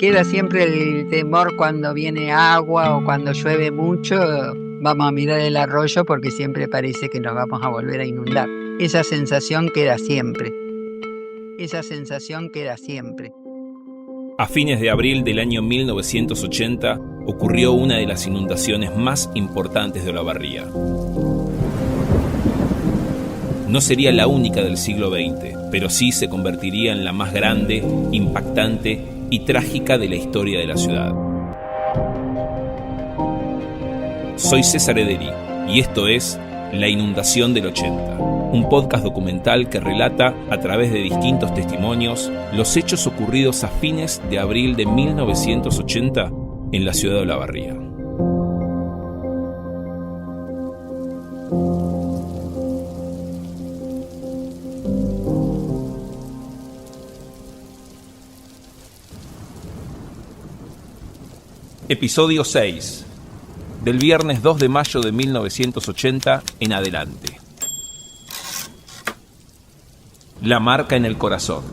queda siempre el temor cuando viene agua o cuando llueve mucho, vamos a mirar el arroyo porque siempre parece que nos vamos a volver a inundar. Esa sensación queda siempre. Esa sensación queda siempre. A fines de abril del año 1980 ocurrió una de las inundaciones más importantes de Olavarría. No sería la única del siglo XX, pero sí se convertiría en la más grande, impactante y trágica de la historia de la ciudad. Soy César Ederi y esto es La Inundación del 80, un podcast documental que relata, a través de distintos testimonios, los hechos ocurridos a fines de abril de 1980 en la ciudad de Olavarría. Episodio 6. Del viernes 2 de mayo de 1980 en adelante. La marca en el corazón.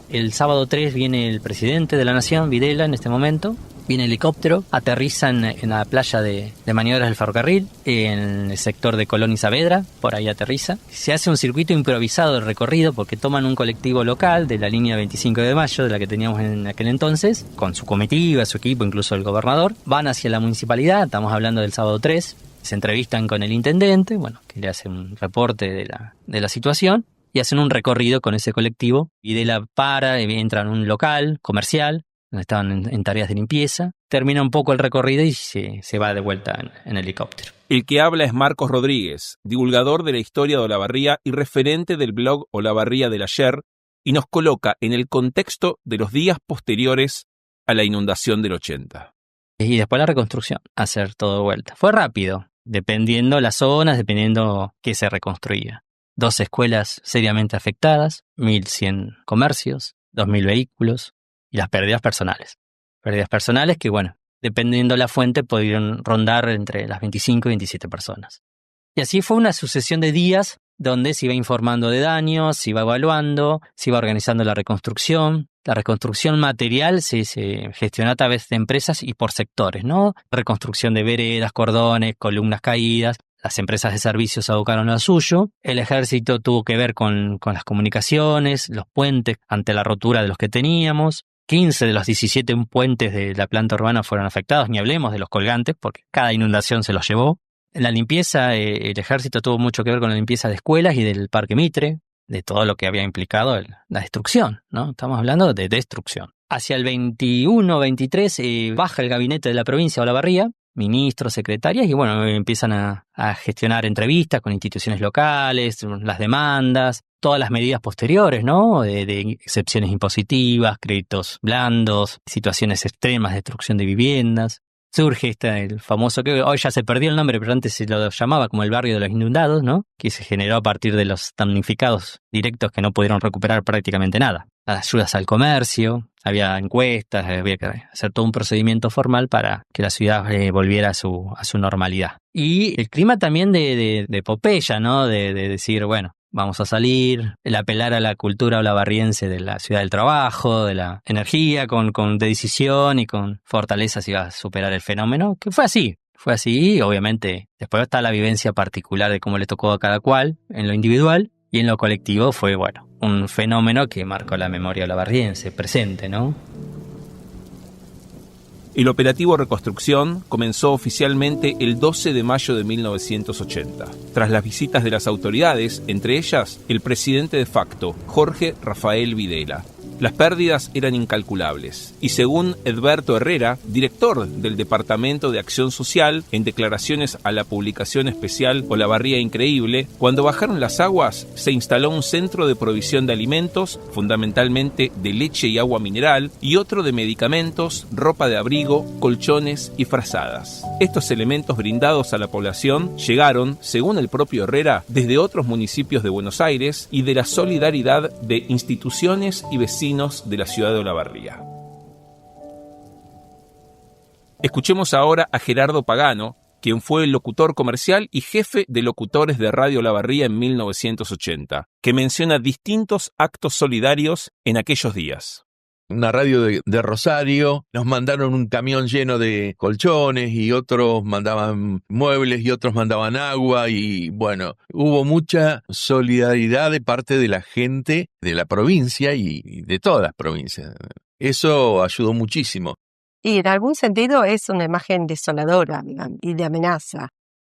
El sábado 3 viene el presidente de la Nación, Videla, en este momento. Viene el helicóptero, aterrizan en la playa de maniobras del ferrocarril, en el sector de Colón y Saavedra, por ahí aterriza. Se hace un circuito improvisado de recorrido porque toman un colectivo local de la línea 25 de mayo, de la que teníamos en aquel entonces, con su comitiva, su equipo, incluso el gobernador. Van hacia la municipalidad, estamos hablando del sábado 3, se entrevistan con el intendente, que le hace un reporte de la situación, y hacen un recorrido con ese colectivo. Videla para, entra en un local comercial, donde estaban en tareas de limpieza, termina un poco el recorrido y se va de vuelta en helicóptero. El que habla es Marcos Rodríguez, divulgador de la historia de Olavarría y referente del blog Olavarría del Ayer, y nos coloca en el contexto de los días posteriores a la inundación del 80. Y después la reconstrucción, hacer todo de vuelta. Fue rápido, dependiendo las zonas, dependiendo qué se reconstruía. 2 escuelas seriamente afectadas, 1.100 comercios, 2.000 vehículos, y las pérdidas personales. Pérdidas personales que, dependiendo la fuente, pudieron rondar entre las 25 y 27 personas. Y así fue una sucesión de días donde se iba informando de daños, se iba evaluando, se iba organizando la reconstrucción. La reconstrucción material se gestiona a través de empresas y por sectores, ¿no? Reconstrucción de veredas, cordones, columnas caídas. Las empresas de servicios abocaron a suyo. El ejército tuvo que ver con las comunicaciones, los puentes ante la rotura de los que teníamos. 15 de los 17 puentes de la planta urbana fueron afectados, ni hablemos de los colgantes, porque cada inundación se los llevó. En la limpieza, el ejército tuvo mucho que ver con la limpieza de escuelas y del Parque Mitre, de todo lo que había implicado la destrucción, ¿no? Estamos hablando de destrucción. Hacia el 21-23 baja el gabinete de la provincia de Olavarría, ministros, secretarias, y empiezan a gestionar entrevistas con instituciones locales, las demandas, todas las medidas posteriores, ¿no? De excepciones impositivas, créditos blandos, situaciones extremas, destrucción de viviendas. Surge el famoso, que hoy ya se perdió el nombre, pero antes se lo llamaba como el barrio de los inundados, ¿no? Que se generó a partir de los damnificados directos que no pudieron recuperar prácticamente nada. Las ayudas al comercio, había encuestas, había que hacer todo un procedimiento formal para que la ciudad volviera a su normalidad. Y el clima también de epopeya, ¿no? De decir, vamos a salir, el apelar a la cultura olavarriense de la ciudad del trabajo, de la energía, de decisión y con fortaleza se iba a superar el fenómeno, que fue así. Fue así, obviamente, después está la vivencia particular de cómo le tocó a cada cual en lo individual, y en lo colectivo fue, un fenómeno que marcó la memoria olavarriense presente, ¿no? El operativo Reconstrucción comenzó oficialmente el 12 de mayo de 1980, tras las visitas de las autoridades, entre ellas el presidente de facto, Jorge Rafael Videla. Las pérdidas eran incalculables y según Edberto Herrera, director del Departamento de Acción Social, en declaraciones a la publicación especial Olavarría Increíble, cuando bajaron las aguas se instaló un centro de provisión de alimentos, fundamentalmente de leche y agua mineral, y otro de medicamentos, ropa de abrigo, colchones y frazadas. Estos elementos brindados a la población llegaron, según el propio Herrera, desde otros municipios de Buenos Aires y de la solidaridad de instituciones y vecinos de la ciudad de Olavarría. Escuchemos ahora a Gerardo Pagano, quien fue el locutor comercial y jefe de locutores de Radio Olavarría en 1980, que menciona distintos actos solidarios en aquellos días. una radio de Rosario, nos mandaron un camión lleno de colchones y otros mandaban muebles y otros mandaban agua y bueno, hubo mucha solidaridad de parte de la gente de la provincia y de todas las provincias. Eso ayudó muchísimo. Y en algún sentido es una imagen desoladora y de amenaza.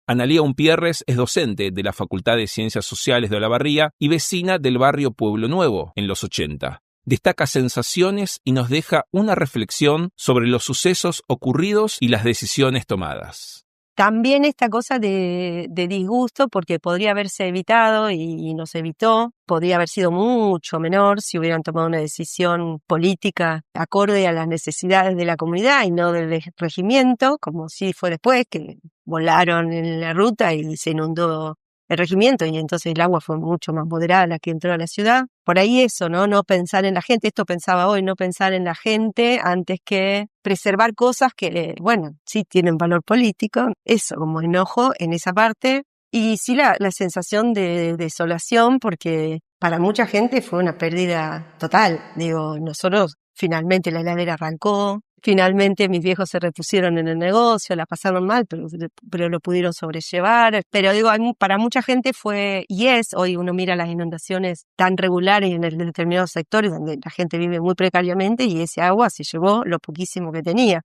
Analía Umpierres es docente de la Facultad de Ciencias Sociales de Olavarría y vecina del barrio Pueblo Nuevo en los 80. Destaca sensaciones y nos deja una reflexión sobre los sucesos ocurridos y las decisiones tomadas. También esta cosa de disgusto, porque podría haberse evitado y no se evitó, podría haber sido mucho menor si hubieran tomado una decisión política acorde a las necesidades de la comunidad y no del regimiento, como sí fue después, que volaron en la ruta y se inundó el regimiento y entonces el agua fue mucho más moderada la que entró a la ciudad. Por ahí eso, ¿no? No pensar en la gente, esto pensaba hoy, no pensar en la gente antes que preservar cosas que, bueno, sí tienen valor político, eso, como enojo en esa parte. Y sí la sensación de desolación, porque para mucha gente fue una pérdida total. Digo, nosotros finalmente la heladera arrancó, finalmente mis viejos se repusieron en el negocio, la pasaron mal, pero lo pudieron sobrellevar. Pero digo, para mucha gente fue, y es, hoy uno mira las inundaciones tan regulares en determinados sectores donde la gente vive muy precariamente y ese agua se llevó lo poquísimo que tenía.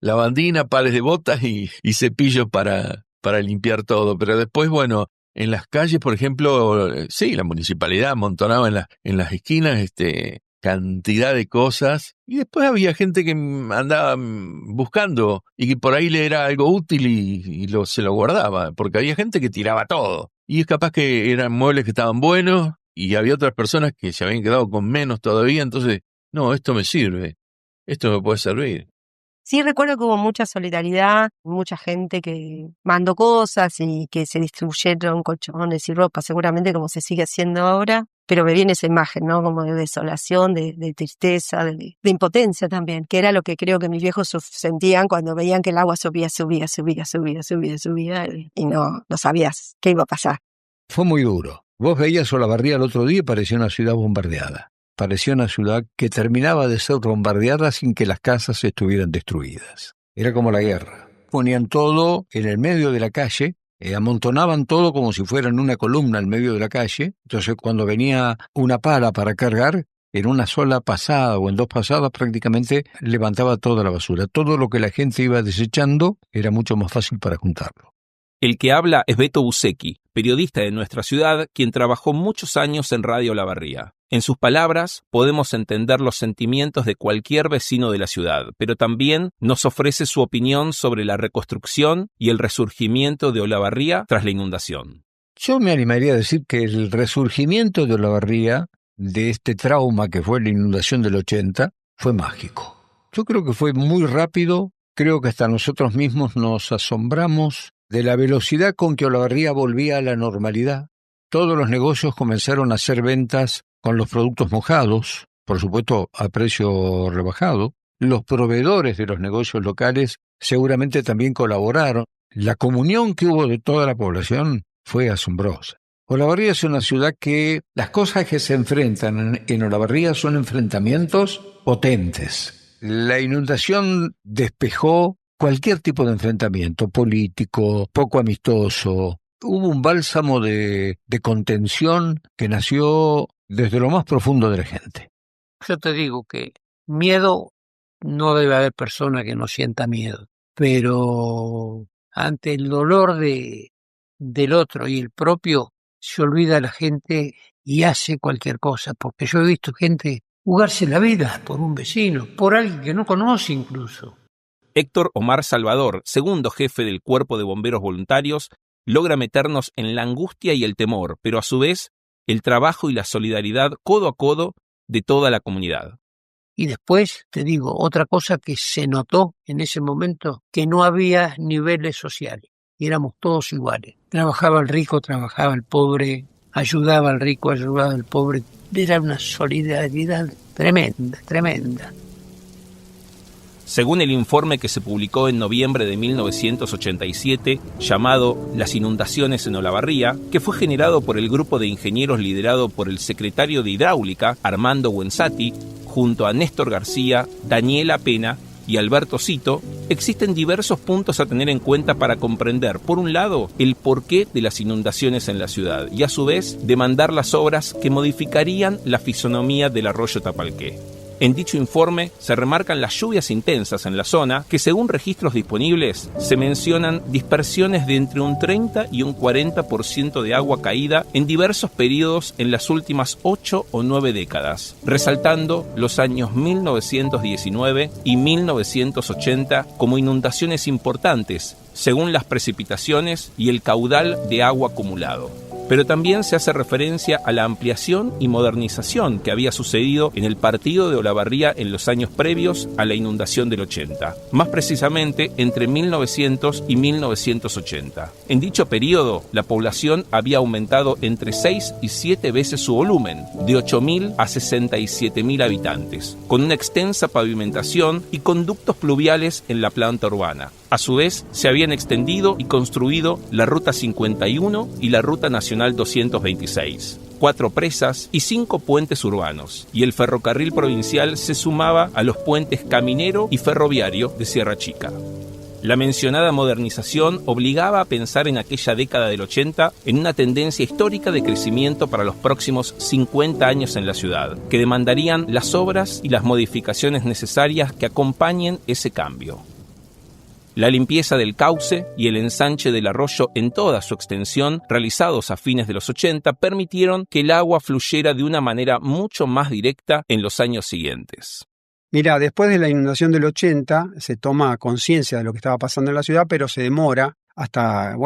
Lavandina, pares de botas y cepillos para limpiar todo. Pero después, bueno, en las calles, por ejemplo, sí, la municipalidad amontonaba en las esquinas cantidad de cosas. Y después había gente que andaba buscando y que por ahí le era algo útil y se lo guardaba. Porque había gente que tiraba todo. Y es capaz que eran muebles que estaban buenos y había otras personas que se habían quedado con menos todavía. Entonces, no, esto me sirve. Esto me puede servir. Sí, recuerdo que hubo mucha solidaridad, mucha gente que mandó cosas y que se distribuyeron colchones y ropa, seguramente como se sigue haciendo ahora, pero me viene esa imagen, ¿no? Como de desolación, de tristeza, de impotencia también, que era lo que creo que mis viejos sentían cuando veían que el agua subía y no sabías qué iba a pasar. Fue muy duro. Vos veías Olavarría el otro día y parecía una ciudad bombardeada. Parecía una ciudad que terminaba de ser bombardeada sin que las casas estuvieran destruidas. Era como la guerra. Ponían todo en el medio de la calle, amontonaban todo como si fueran una columna en medio de la calle. Entonces cuando venía una pala para cargar, en una sola pasada o en dos pasadas prácticamente levantaba toda la basura. Todo lo que la gente iba desechando era mucho más fácil para juntarlo. El que habla es Beto Busecki, periodista de nuestra ciudad, quien trabajó muchos años en Radio Olavarría. En sus palabras, podemos entender los sentimientos de cualquier vecino de la ciudad, pero también nos ofrece su opinión sobre la reconstrucción y el resurgimiento de Olavarría tras la inundación. Yo me animaría a decir que el resurgimiento de Olavarría, de este trauma que fue la inundación del 80, fue mágico. Yo creo que fue muy rápido, creo que hasta nosotros mismos nos asombramos de la velocidad con que Olavarría volvía a la normalidad. Todos los negocios comenzaron a hacer ventas con los productos mojados, por supuesto a precio rebajado. Los proveedores de los negocios locales seguramente también colaboraron. La comunión que hubo de toda la población fue asombrosa. Olavarría es una ciudad que las cosas que se enfrentan en Olavarría son enfrentamientos potentes. La inundación despejó cualquier tipo de enfrentamiento político, poco amistoso. Hubo un bálsamo de contención que nació desde lo más profundo de la gente. Yo te digo que miedo, no debe haber persona que no sienta miedo, pero ante el dolor del otro y el propio, se olvida la gente y hace cualquier cosa, porque yo he visto gente jugarse la vida por un vecino, por alguien que no conoce incluso. Héctor Omar Salvador, segundo jefe del Cuerpo de Bomberos Voluntarios, logra meternos en la angustia y el temor, pero a su vez el trabajo y la solidaridad codo a codo de toda la comunidad. Y después, te digo, otra cosa que se notó en ese momento, que no había niveles sociales, y éramos todos iguales. Trabajaba el rico, trabajaba el pobre, ayudaba al rico, ayudaba al pobre. Era una solidaridad tremenda, tremenda. Según el informe que se publicó en noviembre de 1987, llamado Las inundaciones en Olavarría, que fue generado por el grupo de ingenieros liderado por el secretario de Hidráulica, Armando Buenzati, junto a Néstor García, Daniela Pena y Alberto Cito, existen diversos puntos a tener en cuenta para comprender, por un lado, el porqué de las inundaciones en la ciudad y, a su vez, demandar las obras que modificarían la fisonomía del arroyo Tapalqué. En dicho informe se remarcan las lluvias intensas en la zona, que según registros disponibles se mencionan dispersiones de entre un 30 y un 40% de agua caída en diversos periodos en las últimas 8 o 9 décadas, resaltando los años 1919 y 1980 como inundaciones importantes, según las precipitaciones y el caudal de agua acumulado. Pero también se hace referencia a la ampliación y modernización que había sucedido en el partido de Olavarría en los años previos a la inundación del 80, más precisamente entre 1900 y 1980. En dicho periodo, la población había aumentado entre 6 y 7 veces su volumen, de 8.000 a 67.000 habitantes, con una extensa pavimentación y conductos pluviales en la planta urbana. A su vez, se habían extendido y construido la Ruta 51 y la Ruta Nacional 226, 4 presas y 5 puentes urbanos, y el ferrocarril provincial se sumaba a los puentes caminero y ferroviario de Sierra Chica. La mencionada modernización obligaba a pensar en aquella década del 80 en una tendencia histórica de crecimiento para los próximos 50 años en la ciudad, que demandarían las obras y las modificaciones necesarias que acompañen ese cambio. La limpieza del cauce y el ensanche del arroyo en toda su extensión, realizados a fines de los 80, permitieron que el agua fluyera de una manera mucho más directa en los años siguientes. Mira, después de la inundación del 80 se toma conciencia de lo que estaba pasando en la ciudad, pero se demora hasta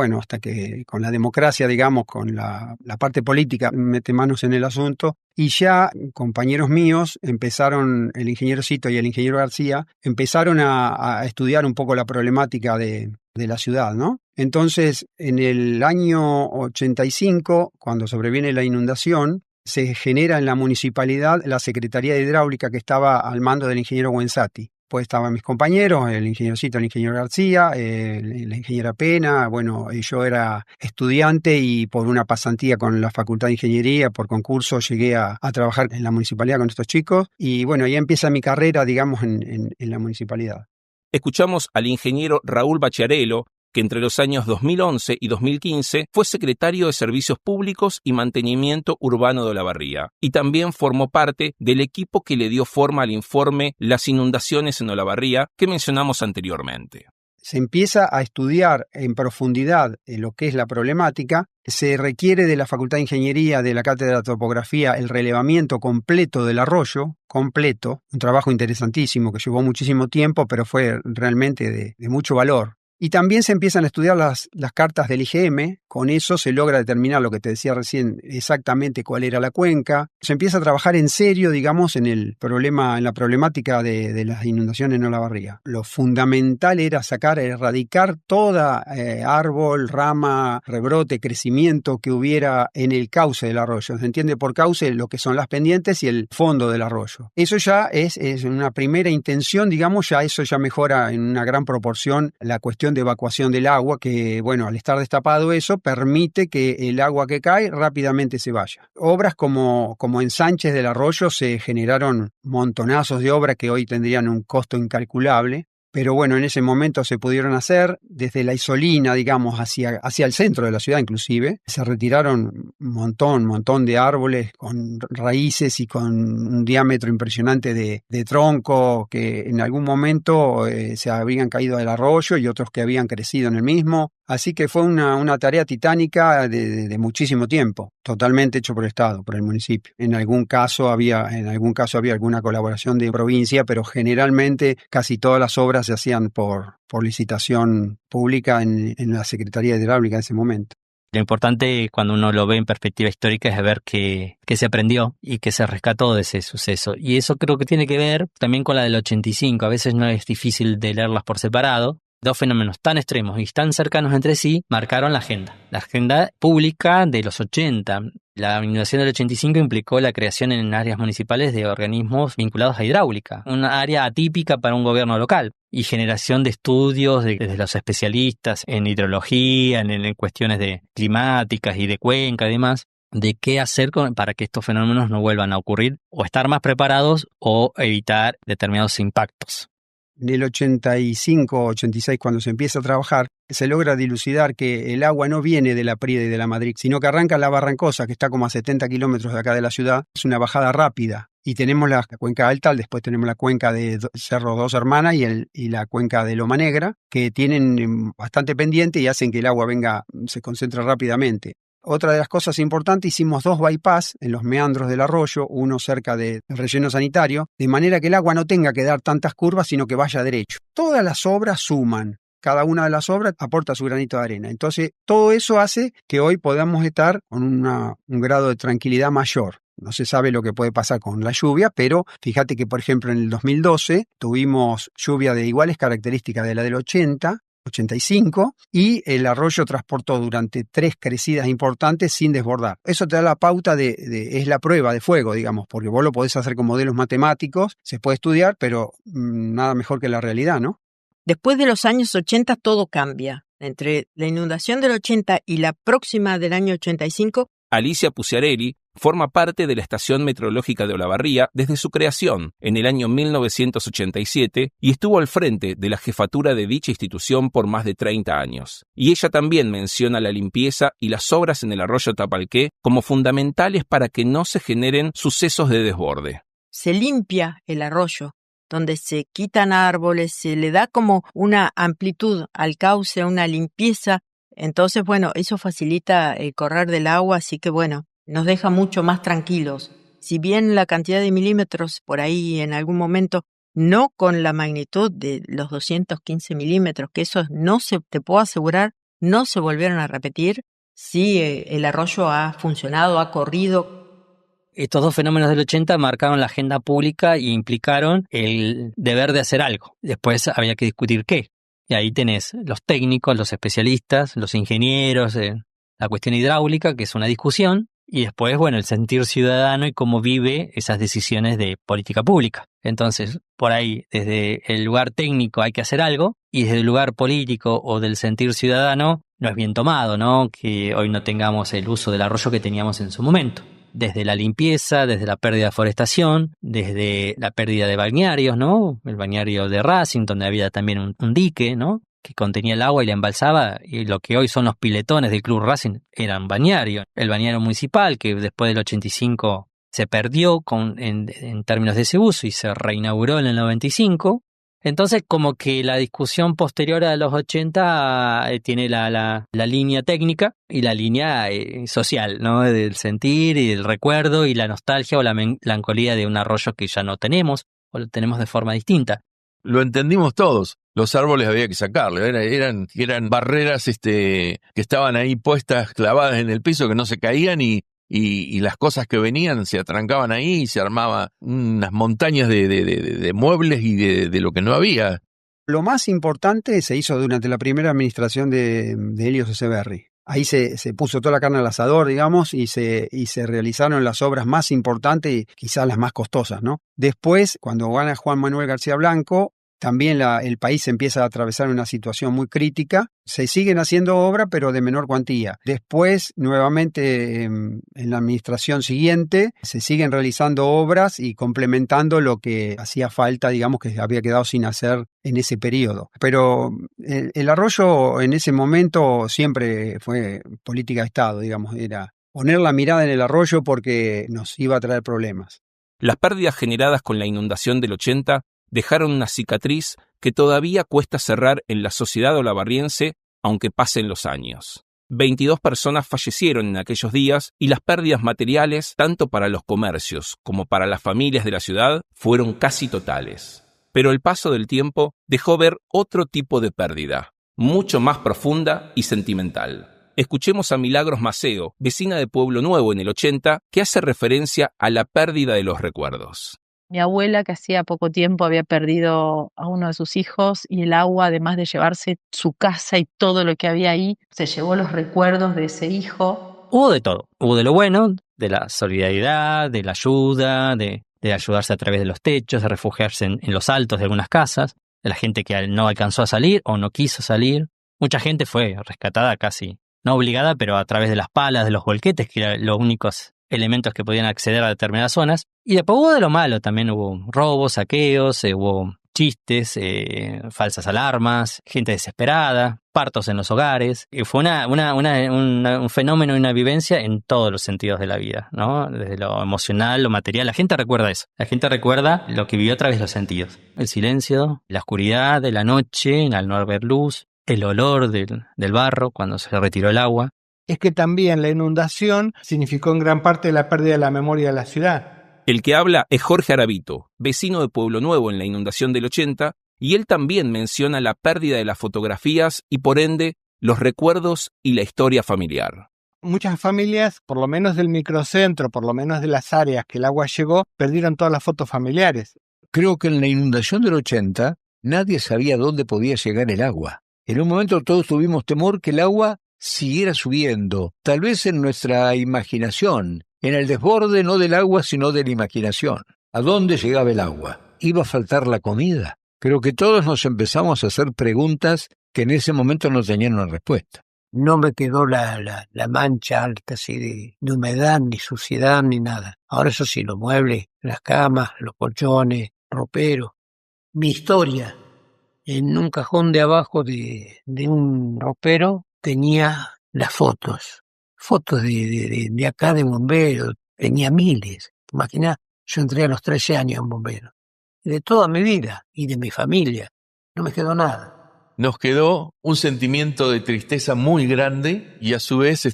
que con la democracia, digamos, con la parte política, mete manos en el asunto. Y ya compañeros míos empezaron, el ingeniero Cito y el ingeniero García, empezaron a estudiar un poco la problemática de la ciudad, ¿no? Entonces, en el año 85, cuando sobreviene la inundación, se genera en la municipalidad la Secretaría de Hidráulica, que estaba al mando del ingeniero Buenzati. Pues estaban mis compañeros, el ingeniero Cito, el ingeniero García, la ingeniera Pena. Bueno, yo era estudiante y por una pasantía con la Facultad de Ingeniería, por concurso, llegué a trabajar en la municipalidad con estos chicos. Y bueno, ya empieza mi carrera, digamos, en la municipalidad. Escuchamos al ingeniero Raúl Bachiarello, que entre los años 2011 y 2015 fue secretario de Servicios Públicos y Mantenimiento Urbano de Olavarría, y también formó parte del equipo que le dio forma al informe Las inundaciones en Olavarría que mencionamos anteriormente. Se empieza a estudiar en profundidad lo que es la problemática. Se requiere de la Facultad de Ingeniería, de la Cátedra de Topografía, el relevamiento completo del arroyo, completo, un trabajo interesantísimo que llevó muchísimo tiempo, pero fue realmente de mucho valor. Y también se empiezan a estudiar las cartas del IGM, con eso se logra determinar lo que te decía recién, exactamente cuál era la cuenca. Se empieza a trabajar en serio, digamos, en la problemática de las inundaciones en Olavarría. Lo fundamental era erradicar toda árbol, rama, rebrote, crecimiento que hubiera en el cauce del arroyo. Se entiende por cauce lo que son las pendientes y el fondo del arroyo. Eso ya es una primera intención, digamos, eso ya mejora en una gran proporción la cuestión de evacuación del agua, que bueno, al estar destapado eso, permite que el agua que cae rápidamente se vaya. Obras como ensanches del arroyo, se generaron montonazos de obras que hoy tendrían un costo incalculable. Pero bueno, en ese momento se pudieron hacer desde la Isolina, digamos, hacia el centro de la ciudad inclusive. Se retiraron un montón de árboles con raíces y con un diámetro impresionante de tronco que en algún momento se habrían caído del arroyo y otros que habían crecido en el mismo. Así que fue una tarea titánica de muchísimo tiempo, totalmente hecho por el Estado, por el municipio. En algún caso había alguna colaboración de provincia, pero generalmente casi todas las obras se hacían por licitación pública en la Secretaría de Hidráulica en ese momento. Lo importante cuando uno lo ve en perspectiva histórica es ver que se aprendió y que se rescató de ese suceso. Y eso creo que tiene que ver también con la del 85. A veces no es difícil de leerlas por separado. Dos fenómenos tan extremos y tan cercanos entre sí marcaron la agenda pública de los 80. La inundación del 85 implicó la creación en áreas municipales de organismos vinculados a hidráulica, una área atípica para un gobierno local, y generación de estudios desde los especialistas en hidrología, en cuestiones de climáticas y de cuenca y demás, de qué hacer para que estos fenómenos no vuelvan a ocurrir, o estar más preparados o evitar determinados impactos. En el 85-86, cuando se empieza a trabajar, se logra dilucidar que el agua no viene de la Prida y de la Madrid, sino que arranca en la Barrancosa, que está como a 70 kilómetros de acá de la ciudad. Es una bajada rápida. Y tenemos la cuenca alta, después tenemos la cuenca de Cerro Dos Hermanas y la cuenca de Loma Negra, que tienen bastante pendiente y hacen que el agua se concentre rápidamente. Otra de las cosas importantes, hicimos 2 bypass en los meandros del arroyo, uno cerca del relleno sanitario, de manera que el agua no tenga que dar tantas curvas, sino que vaya derecho. Todas las obras suman. Cada una de las obras aporta su granito de arena. Entonces, todo eso hace que hoy podamos estar con un grado de tranquilidad mayor. No se sabe lo que puede pasar con la lluvia, pero fíjate que, por ejemplo, en el 2012 tuvimos lluvia de iguales características de la del 85, y el arroyo transportó durante 3 crecidas importantes sin desbordar. Eso te da la pauta es la prueba de fuego, digamos, porque vos lo podés hacer con modelos matemáticos, se puede estudiar, pero nada mejor que la realidad, ¿no? Después de los años 80 todo cambia. Entre la inundación del 80 y la próxima del año 85, Alicia Puciarelli forma parte de la Estación Meteorológica de Olavarría desde su creación en el año 1987 y estuvo al frente de la jefatura de dicha institución por más de 30 años. Y ella también menciona la limpieza y las obras en el arroyo Tapalqué como fundamentales para que no se generen sucesos de desborde. se limpia el arroyo, donde se quitan árboles, se le da como una amplitud al cauce, una limpieza. Entonces, bueno, eso facilita el correr del agua, así que bueno, nos deja mucho más tranquilos. Si bien la cantidad de milímetros por ahí en algún momento, no con la magnitud de los 215 milímetros, que eso te puedo asegurar, no se volvieron a repetir, sí el arroyo ha funcionado, ha corrido. Estos dos fenómenos del 80 marcaron la agenda pública y implicaron el deber de hacer algo. Después había que discutir qué. Y ahí tenés los técnicos, los especialistas, los ingenieros, la cuestión hidráulica, que es una discusión, y después, bueno, el sentir ciudadano y cómo vive esas decisiones de política pública. Entonces, por ahí, desde el lugar técnico hay que hacer algo, y desde el lugar político o del sentir ciudadano no es bien tomado, ¿no? Que hoy no tengamos el uso del arroyo que teníamos en su momento. Desde la limpieza, desde la pérdida de forestación, desde la pérdida de balnearios, ¿no? El balneario de Racing, donde había también un dique, ¿no? Que contenía el agua y la embalsaba, y lo que hoy son los piletones del Club Racing eran balnearios. El balneario municipal, que después del 85 se perdió en términos de ese uso y se reinauguró en el 95. Entonces, como que la discusión posterior a los 80 tiene la línea técnica y la línea social, ¿no? Del sentir y del recuerdo y la nostalgia o la melancolía de un arroyo que ya no tenemos o lo tenemos de forma distinta. Lo entendimos todos. Los árboles había que sacarlos. Eran barreras que estaban ahí puestas, clavadas en el piso, que no se caían y las cosas que venían se atrancaban ahí y se armaba unas montañas de muebles y de lo que no había. Lo más importante se hizo durante la primera administración de Helios Echeverri. Ahí se puso toda la carne al asador, digamos, y se realizaron las obras más importantes y quizás las más costosas, ¿no? Después, cuando gana Juan Manuel García Blanco, también el país empieza a atravesar una situación muy crítica. Se siguen haciendo obras, pero de menor cuantía. Después, nuevamente, en la administración siguiente, se siguen realizando obras y complementando lo que hacía falta, digamos, que había quedado sin hacer en ese periodo. Pero el arroyo en ese momento siempre fue política de Estado, digamos, era poner la mirada en el arroyo porque nos iba a traer problemas. Las pérdidas generadas con la inundación del 80 dejaron una cicatriz que todavía cuesta cerrar en la sociedad olavarriense, aunque pasen los años. 22 personas fallecieron en aquellos días y las pérdidas materiales, tanto para los comercios como para las familias de la ciudad, fueron casi totales. Pero el paso del tiempo dejó ver otro tipo de pérdida, mucho más profunda y sentimental. Escuchemos a Milagros Maceo, vecina de Pueblo Nuevo en el 80, que hace referencia a la pérdida de los recuerdos. Mi abuela, que hacía poco tiempo había perdido a uno de sus hijos, y el agua, además de llevarse su casa y todo lo que había ahí, se llevó los recuerdos de ese hijo. Hubo de todo. Hubo de lo bueno, de la solidaridad, de la ayuda, de ayudarse a través de los techos, de refugiarse en los altos de algunas casas, de la gente que no alcanzó a salir o no quiso salir. Mucha gente fue rescatada casi, no obligada, pero a través de las palas, de los volquetes, que eran los únicos elementos que podían acceder a determinadas zonas. Y después hubo de lo malo, también hubo robos, saqueos, hubo chistes, falsas alarmas, gente desesperada, partos en los hogares. Y fue un fenómeno y una vivencia en todos los sentidos de la vida, ¿no? Desde lo emocional, lo material. La gente recuerda eso. La gente recuerda lo que vivió a través de los sentidos. El silencio, la oscuridad de la noche, al no haber luz, el olor del barro cuando se retiró el agua. Es que también la inundación significó en gran parte la pérdida de la memoria de la ciudad. El que habla es Jorge Aravito, vecino de Pueblo Nuevo en la inundación del 80, y él también menciona la pérdida de las fotografías y, por ende, los recuerdos y la historia familiar. Muchas familias, por lo menos del microcentro, por lo menos de las áreas que el agua llegó, perdieron todas las fotos familiares. Creo que en la inundación del 80 nadie sabía dónde podía llegar el agua. En un momento todos tuvimos temor que el agua siguiera subiendo, tal vez en nuestra imaginación, en el desborde no del agua sino de la imaginación. ¿A dónde llegaba el agua? ¿Iba a faltar la comida? Creo que todos nos empezamos a hacer preguntas que en ese momento no tenían una respuesta. No me quedó la mancha alta así de humedad, ni suciedad, ni nada. Ahora eso sí, los muebles, las camas, los colchones, roperos. Mi historia, en un cajón de abajo de un ropero tenía las fotos de acá de bomberos, tenía miles. Imaginá, yo entré a los 13 años en bomberos. De toda mi vida y de mi familia, no me quedó nada. Nos quedó un sentimiento de tristeza muy grande y a su vez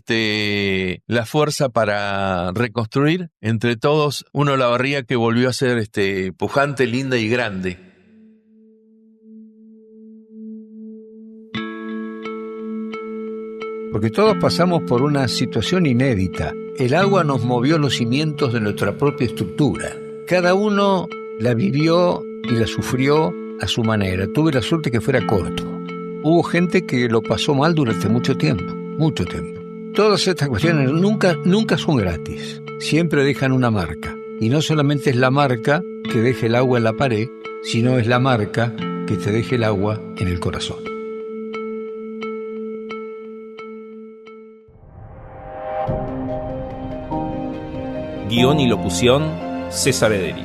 la fuerza para reconstruir entre todos una Olavarría que volvió a ser pujante, linda y grande. Porque todos pasamos por una situación inédita. El agua nos movió los cimientos de nuestra propia estructura. Cada uno la vivió y la sufrió a su manera. Tuve la suerte que fuera corto. Hubo gente que lo pasó mal durante mucho tiempo. Todas estas cuestiones nunca son gratis. Siempre dejan una marca. Y no solamente es la marca que deje el agua en la pared, sino es la marca que te deje el agua en el corazón. Guión y locución, César Ederi.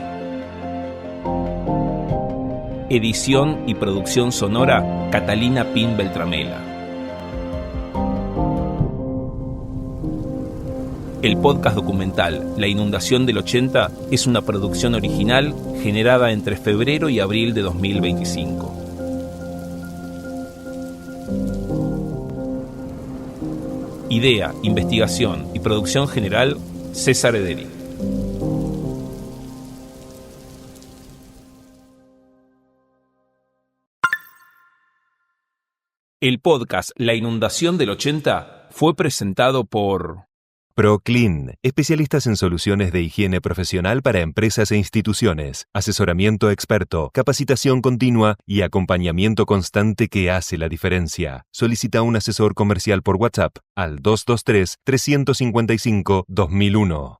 Edición y producción sonora, Catalina Pin Beltramela. El podcast documental La inundación del 80 es una producción original generada entre febrero y abril de 2025. Idea, investigación y producción general, César Ederi. El podcast La inundación del 80 fue presentado por ProClean, especialistas en soluciones de higiene profesional para empresas e instituciones, asesoramiento experto, capacitación continua y acompañamiento constante que hace la diferencia. Solicita un asesor comercial por WhatsApp al 223-355-2001.